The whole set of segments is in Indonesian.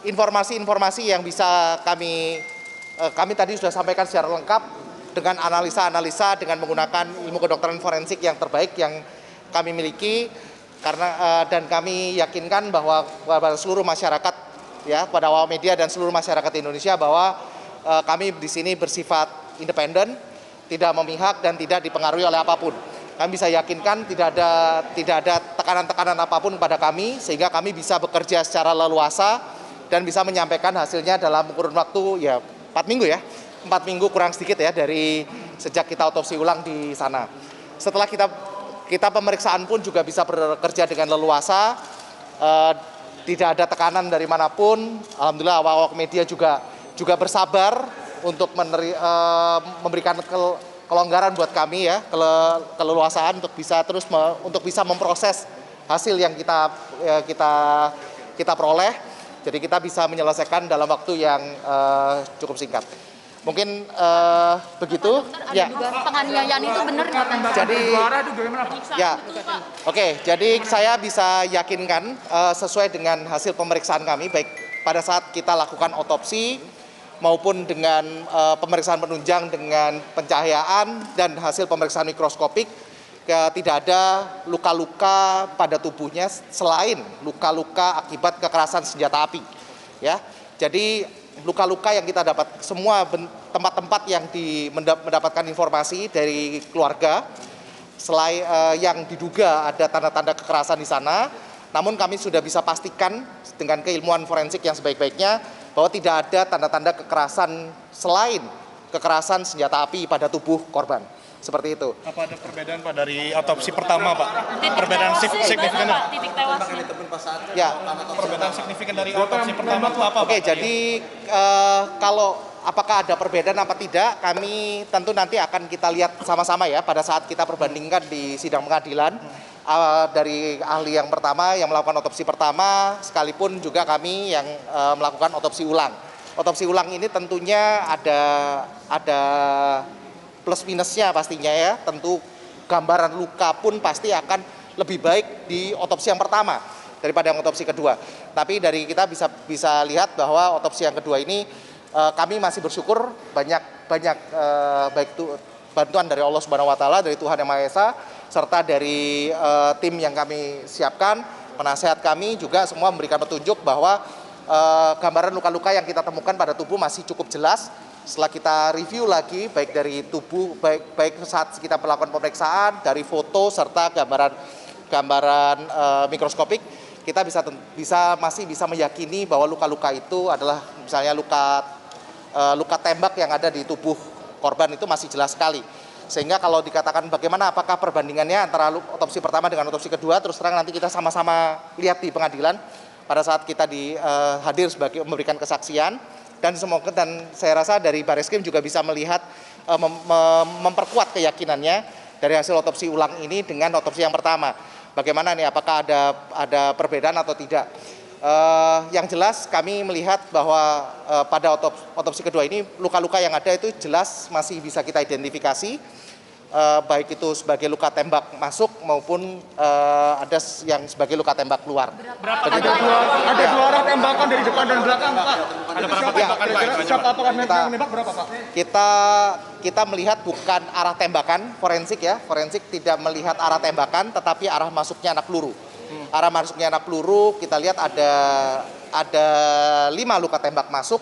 informasi-informasi yang bisa kami tadi sudah sampaikan secara lengkap dengan analisa-analisa dengan menggunakan ilmu kedokteran forensik yang terbaik yang kami miliki, karena dan kami yakinkan bahwa pada seluruh masyarakat, ya, pada awak media dan seluruh masyarakat Indonesia, bahwa kami di sini bersifat independen, tidak memihak dan tidak dipengaruhi oleh apapun. Kami bisa yakinkan tidak ada tekanan-tekanan apapun pada kami, sehingga kami bisa bekerja secara leluasa dan bisa menyampaikan hasilnya dalam kurun waktu 4 minggu ya, 4 minggu kurang sedikit ya dari sejak kita otopsi ulang di sana. Setelah kita pemeriksaan pun juga bisa bekerja dengan leluasa, tidak ada tekanan dari manapun. Alhamdulillah awak media juga bersabar untuk memberikan kelonggaran buat kami ya, keleluasaan untuk bisa memproses hasil yang kita peroleh. Jadi kita bisa menyelesaikan dalam waktu yang cukup singkat. Mungkin begitu. Ya. Penganiayaan itu benar nggak, Pak? Jadi ya, oke. Jadi saya bisa yakinkan sesuai dengan hasil pemeriksaan kami, baik pada saat kita lakukan otopsi maupun dengan pemeriksaan penunjang dengan pencahayaan dan hasil pemeriksaan mikroskopik, tidak ada luka-luka pada tubuhnya selain luka-luka akibat kekerasan senjata api. Ya, jadi luka-luka yang kita dapat, semua tempat-tempat yang mendapatkan informasi dari keluarga, selain yang diduga ada tanda-tanda kekerasan di sana, namun kami sudah bisa pastikan dengan keilmuan forensik yang sebaik-baiknya bahwa tidak ada tanda-tanda kekerasan selain kekerasan senjata api pada tubuh korban. Seperti itu. Apa ada perbedaan Pak dari otopsi pertama Pak? Perbedaan signifikan? Titik tewasnya. Ya. Perbedaan signifikan dari otopsi pertama itu apa Pak? Oke, jadi kalau apakah ada perbedaan apa tidak, kami tentu nanti akan kita lihat sama-sama ya pada saat kita perbandingkan di sidang pengadilan. Dari ahli yang pertama yang melakukan otopsi pertama, sekalipun juga kami yang melakukan otopsi ulang. Otopsi ulang ini tentunya ada plus minusnya pastinya ya. Tentu gambaran luka pun pasti akan lebih baik di otopsi yang pertama daripada yang otopsi kedua. Tapi dari kita bisa lihat bahwa otopsi yang kedua ini kami masih bersyukur banyak baik itu bantuan dari Allah Subhanahu wa taala, dari Tuhan Yang Maha Esa, serta dari tim yang kami siapkan, penasehat kami juga semua memberikan petunjuk bahwa gambaran luka-luka yang kita temukan pada tubuh masih cukup jelas. Setelah kita review lagi baik dari tubuh, baik saat kita melakukan pemeriksaan, dari foto serta gambaran mikroskopik, kita masih bisa meyakini bahwa luka-luka itu adalah misalnya luka tembak yang ada di tubuh korban itu masih jelas sekali. Sehingga kalau dikatakan bagaimana apakah perbandingannya antara otopsi pertama dengan otopsi kedua, terus terang nanti kita sama-sama lihat di pengadilan pada saat kita hadir sebagai memberikan kesaksian. Dan saya rasa dari Bareskrim juga bisa melihat memperkuat keyakinannya dari hasil otopsi ulang ini dengan otopsi yang pertama. Bagaimana nih, apakah ada perbedaan atau tidak? Yang jelas kami melihat bahwa pada otopsi kedua ini luka-luka yang ada itu jelas masih bisa kita identifikasi, baik itu sebagai luka tembak masuk maupun ada yang sebagai luka tembak keluar. Ada dua arah tembakan dari depan dan belakang Pak. Ada berapa tembakan Pak? Siapa apakah menembak berapa Pak? Kita melihat bukan arah tembakan, forensik ya. Forensik tidak melihat arah tembakan tetapi arah masuknya anak peluru. Arah masuknya anak peluru kita lihat ada 5 luka tembak masuk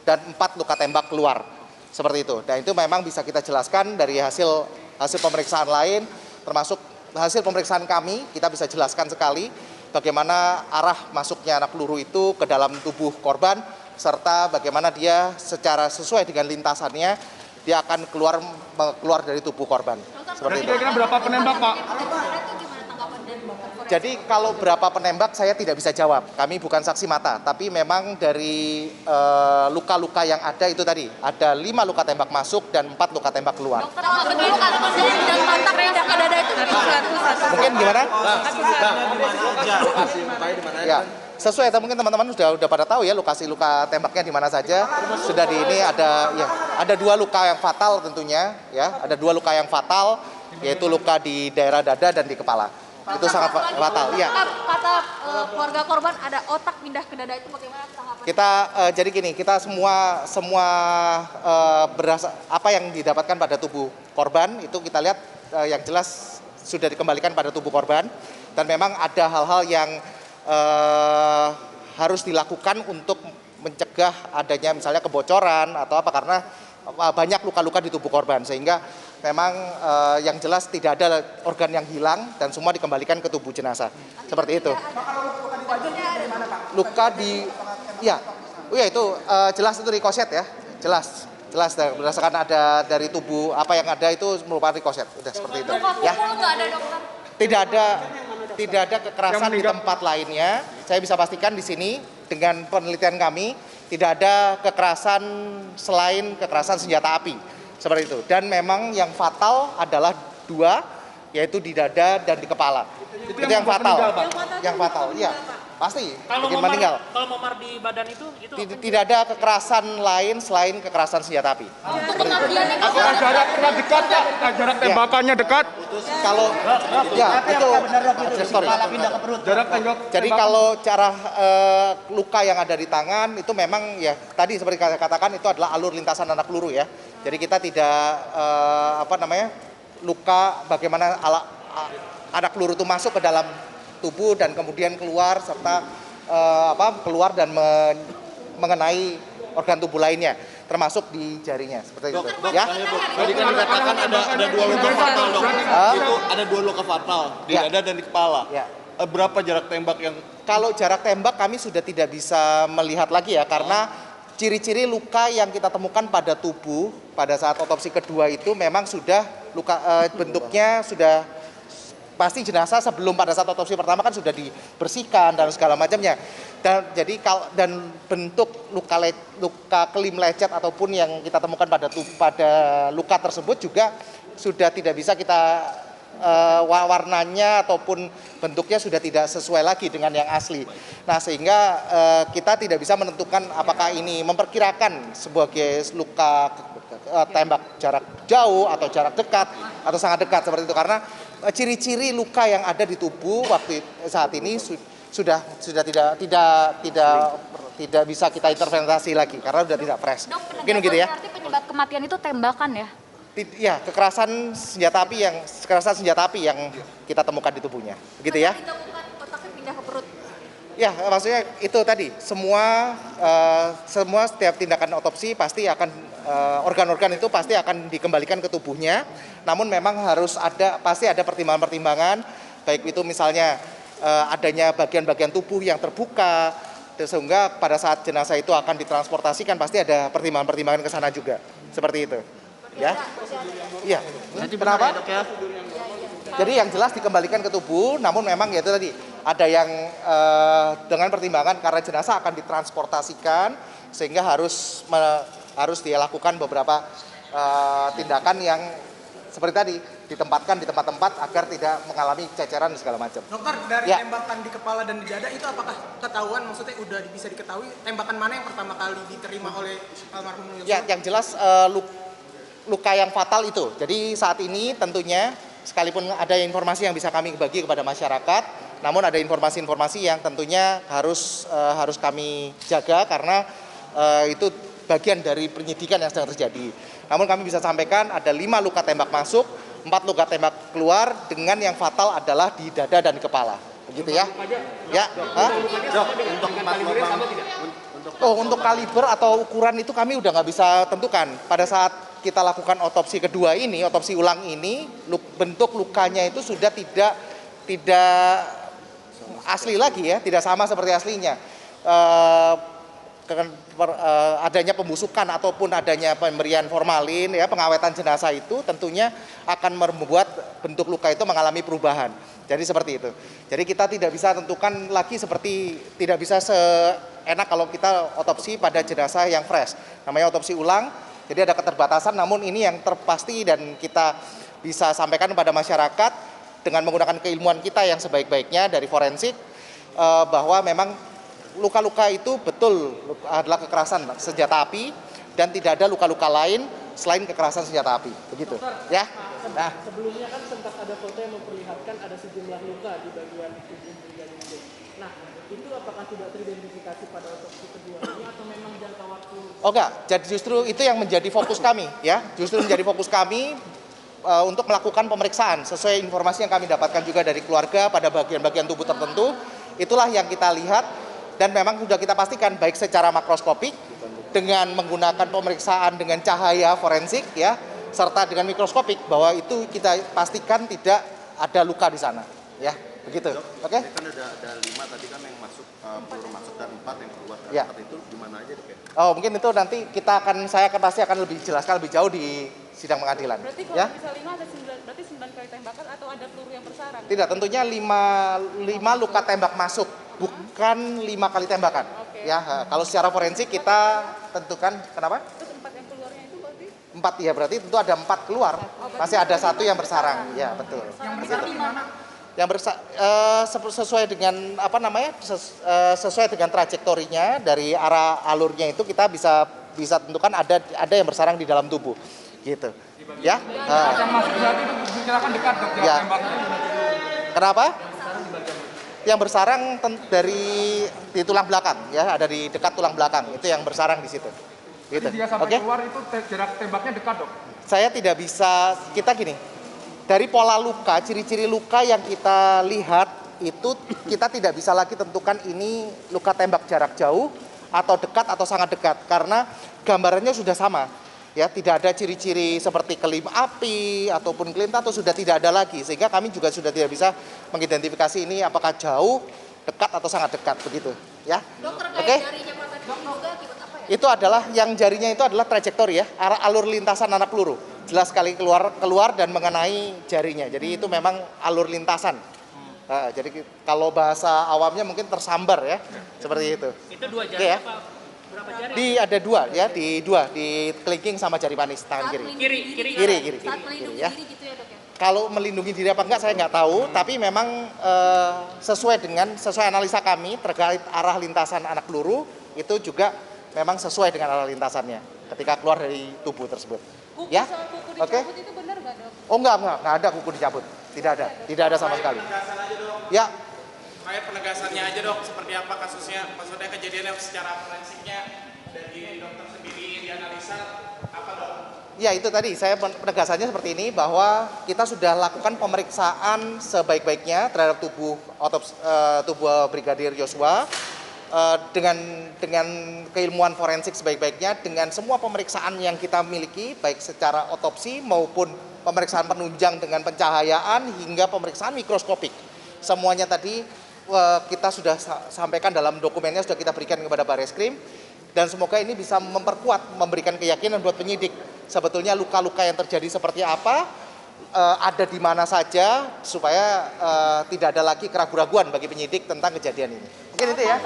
dan 4 luka tembak keluar. Seperti itu. Dan itu memang bisa kita jelaskan dari hasil pemeriksaan lain, termasuk hasil pemeriksaan kami, kita bisa jelaskan sekali bagaimana arah masuknya anak peluru itu ke dalam tubuh korban, serta bagaimana dia secara sesuai dengan lintasannya, dia akan keluar dari tubuh korban. Seperti itu. Kira-kira berapa penembak Pak? Jadi kalau berapa penembak saya tidak bisa jawab, kami bukan saksi mata, tapi memang dari luka-luka yang ada itu tadi, ada 5 luka tembak masuk dan 4 luka tembak keluar. Dokter, luka dan kontak redak ke dada itu Mungkin gimana? Ya, sesuai mungkin teman-teman sudah pada tahu ya lokasi luka tembaknya di mana saja. Sudah di ini ada 2 luka yang fatal tentunya ya, ada 2 luka yang fatal, yaitu luka di daerah dada dan di kepala. Itu sangat fatal. Iya. Kata keluarga korban ada otak pindah ke dada itu bagaimana tanggapannya? Kita jadi gini, kita semua apa yang didapatkan pada tubuh korban itu kita lihat yang jelas sudah dikembalikan pada tubuh korban, dan memang ada hal-hal yang harus dilakukan untuk mencegah adanya misalnya kebocoran atau apa, karena banyak luka-luka di tubuh korban, sehingga memang yang jelas tidak ada organ yang hilang dan semua dikembalikan ke tubuh jenazah. Seperti itu. Luka di ya. Oh ya, itu jelas itu rikoset ya. Jelas berdasarkan ada dari tubuh apa yang ada itu merupakan rikoset. Udah seperti itu. Ya. Nggak ada dokter. Tidak ada kekerasan di tempat lainnya. Saya bisa pastikan di sini dengan penelitian kami tidak ada kekerasan selain kekerasan senjata api. Seperti itu. Dan memang yang fatal adalah 2, yaitu di dada dan di kepala. Itu yang fatal. Yang fatal. Iya. Pasti bikin meninggal. Kalau memar di badan itu Tidak ada kekerasan lain selain kekerasan senjata api. Untuk kematiannya Apakah jaraknya dekat ya? Jarak tembakannya dekat? Kalau ya itu sorry. Jarak tembak. Jadi kalau cara luka yang ada di tangan itu memang ya tadi seperti saya katakan itu adalah alur lintasan anak peluru ya. Jadi kita tidak luka bagaimana anak peluru itu masuk ke dalam tubuh dan kemudian keluar serta keluar dan mengenai organ tubuh lainnya termasuk di jarinya seperti itu ya. Tadi kan dikatakan ada 2 luka fatal dok. Itu ada 2 luka fatal di dada dan di kepala. Ya. Berapa jarak tembak yang Kalau jarak tembak kami sudah tidak bisa melihat lagi ya, karena ciri-ciri luka yang kita temukan pada tubuh pada saat otopsi kedua itu memang sudah luka bentuknya sudah pasti jenazah sebelum pada saat otopsi pertama kan sudah dibersihkan dan segala macamnya. Dan jadi dan bentuk luka kelim lecet ataupun yang kita temukan pada luka tersebut juga sudah tidak bisa kita warnanya ataupun bentuknya sudah tidak sesuai lagi dengan yang asli. Nah, sehingga kita tidak bisa menentukan apakah ini memperkirakan sebagai luka tembak jarak jauh atau jarak dekat atau sangat dekat seperti itu, karena ciri-ciri luka yang ada di tubuh saat ini sudah tidak bisa kita interpretasi lagi karena sudah tidak fresh. Dok, Mungkin begitu ya. berarti penyebab kematian itu tembakan ya? Ya, kekerasan senjata api yang kita temukan di tubuhnya. Begitu ya. Ditemukan otaknya pindah ke perut. Ya, maksudnya itu tadi, semua setiap tindakan otopsi pasti akan organ-organ itu pasti akan dikembalikan ke tubuhnya. Namun memang pasti ada pertimbangan-pertimbangan, baik itu misalnya adanya bagian-bagian tubuh yang terbuka, sehingga pada saat jenazah itu akan ditransportasikan pasti ada pertimbangan-pertimbangan ke sana juga. Seperti itu. Ya. Iya. Kenapa? Jadi yang jelas dikembalikan ke tubuh, namun memang ya itu tadi ada yang dengan pertimbangan karena jenazah akan ditransportasikan sehingga harus dia lakukan beberapa tindakan yang seperti tadi ditempatkan di tempat-tempat agar tidak mengalami ceceran dan segala macam. Dokter, dari Ya. tembakan di kepala dan di dada itu apakah ketahuan, maksudnya udah bisa diketahui tembakan mana yang pertama kali diterima oleh almarhum Yosua? Ya, yang jelas luka yang fatal itu. Jadi saat ini tentunya sekalipun ada informasi yang bisa kami bagi kepada masyarakat, namun ada informasi-informasi yang tentunya harus kami jaga karena itu bagian dari penyidikan yang sedang terjadi. Namun kami bisa sampaikan ada 5 luka tembak masuk, 4 luka tembak keluar dengan yang fatal adalah di dada dan di kepala. Begitu ya? Ya. Untuk kaliber atau ukuran itu kami udah nggak bisa tentukan. Pada saat kita lakukan otopsi kedua ini, otopsi ulang ini, bentuk lukanya itu sudah tidak asli lagi ya, tidak sama seperti aslinya. Adanya pembusukan ataupun adanya pemberian formalin ya, pengawetan jenazah itu tentunya akan membuat bentuk luka itu mengalami perubahan. Jadi seperti itu. Jadi kita tidak bisa tentukan lagi tidak bisa seenak kalau kita otopsi pada jenazah yang fresh. Namanya otopsi ulang. Jadi ada keterbatasan, namun ini yang terpasti dan kita bisa sampaikan kepada masyarakat dengan menggunakan keilmuan kita yang sebaik-baiknya dari forensik bahwa memang luka-luka itu betul adalah kekerasan senjata api dan tidak ada luka-luka lain selain kekerasan senjata api. Begitu. Ya. Nah, Sebelumnya kan sempat ada foto yang memperlihatkan ada sejumlah luka di bagian tubuh Brigadir J. Nah, itu apakah sudah teridentifikasi pada otopsi kedua ini atau memang jangka waktu? oh enggak, jadi justru itu yang menjadi fokus kami ya. Justru menjadi fokus kami untuk melakukan pemeriksaan sesuai informasi yang kami dapatkan juga dari keluarga pada bagian-bagian tubuh tertentu. Itulah yang kita lihat dan memang sudah kita pastikan baik secara makroskopik dengan menggunakan pemeriksaan dengan cahaya forensik ya, serta dengan mikroskopik bahwa itu kita pastikan tidak ada luka di sana ya, begitu. Oke? Kan ada 5 tadi kan yang masuk, peluru masuk dan 4 yang keluar. Ya. 4 itu di mana aja deh? Oh, mungkin itu nanti saya pasti akan lebih jelaskan lebih jauh di sidang pengadilan. Berarti kalau Ya. bisa 5 ada 9, berarti 9 kali tembakan atau ada peluru yang bersarang? Tidak, tentunya 5 luka tembak masuk, bukan 5 kali tembakan. Oke. Ya, kalau secara forensik kita tentukan kenapa? Terus 4 yang keluarnya itu berarti? 4 ya, berarti tentu ada 4 keluar. Masih ada 1 yang bersarang. Ya, betul. Yang sesuai dengan sesuai dengan trajektorinya dari arah alurnya itu kita bisa tentukan ada yang bersarang di dalam tubuh. Gitu. Ya. Yang masuk berarti itu diperkirakan dekat dok jarak Ya. tembaknya. Kenapa? Yang bersarang di tulang belakang ya, ada di dekat tulang belakang. Itu yang bersarang di situ. Gitu. Jadi dia sampai Oke? keluar itu jarak tembaknya dekat dok. Saya tidak bisa, kita gini, dari pola luka, ciri-ciri luka yang kita lihat itu kita tidak bisa lagi tentukan ini luka tembak jarak jauh atau dekat atau sangat dekat karena gambarannya sudah sama. Ya, tidak ada ciri-ciri seperti kelim api ataupun kelinta atau sudah tidak ada lagi sehingga kami juga sudah tidak bisa mengidentifikasi ini apakah jauh, dekat atau sangat dekat begitu, ya. Dokter Oke? kayak jarinya patah itu juga akibat apa ya? Itu adalah yang jarinya itu adalah trajektori ya, alur lintasan anak peluru. Jelas sekali keluar dan mengenai jarinya. Jadi itu memang alur lintasan. Nah, jadi kalau bahasa awamnya mungkin tersambar ya, seperti itu. Itu 2 Oke ya. Berapa jari? Ada 2 ya, di kelingking sama jari manis tangan kiri. Kiri. Saat melindungi ya. diri gitu ya dok ya? Kalau melindungi diri apa enggak saya nggak tahu, tapi memang sesuai analisa kami terkait arah lintasan anak peluru itu juga memang sesuai dengan arah lintasannya ketika keluar dari tubuh tersebut. Kuku Ya, sama kuku oke. dicabut itu benar nggak dok? Oh enggak ada kuku dicabut, tidak ada sama sekali. Ya, Terkait penegasannya aja dok, seperti apa kasusnya, maksudnya kejadiannya secara forensiknya dari dokter sendiri dianalisa apa dok? ya itu tadi saya penegasannya seperti ini bahwa kita sudah lakukan pemeriksaan sebaik-baiknya terhadap tubuh Brigadir Yosua dengan keilmuan forensik sebaik-baiknya dengan semua pemeriksaan yang kita miliki baik secara otopsi maupun pemeriksaan penunjang dengan pencahayaan hingga pemeriksaan mikroskopik. Semuanya tadi kita sudah sampaikan dalam dokumennya, sudah kita berikan kepada Barreskrim dan semoga ini bisa memperkuat, memberikan keyakinan buat penyidik sebetulnya luka-luka yang terjadi seperti apa, ada di mana saja supaya tidak ada lagi keraguan-raguan bagi penyidik tentang kejadian ini. Mungkin itu ya.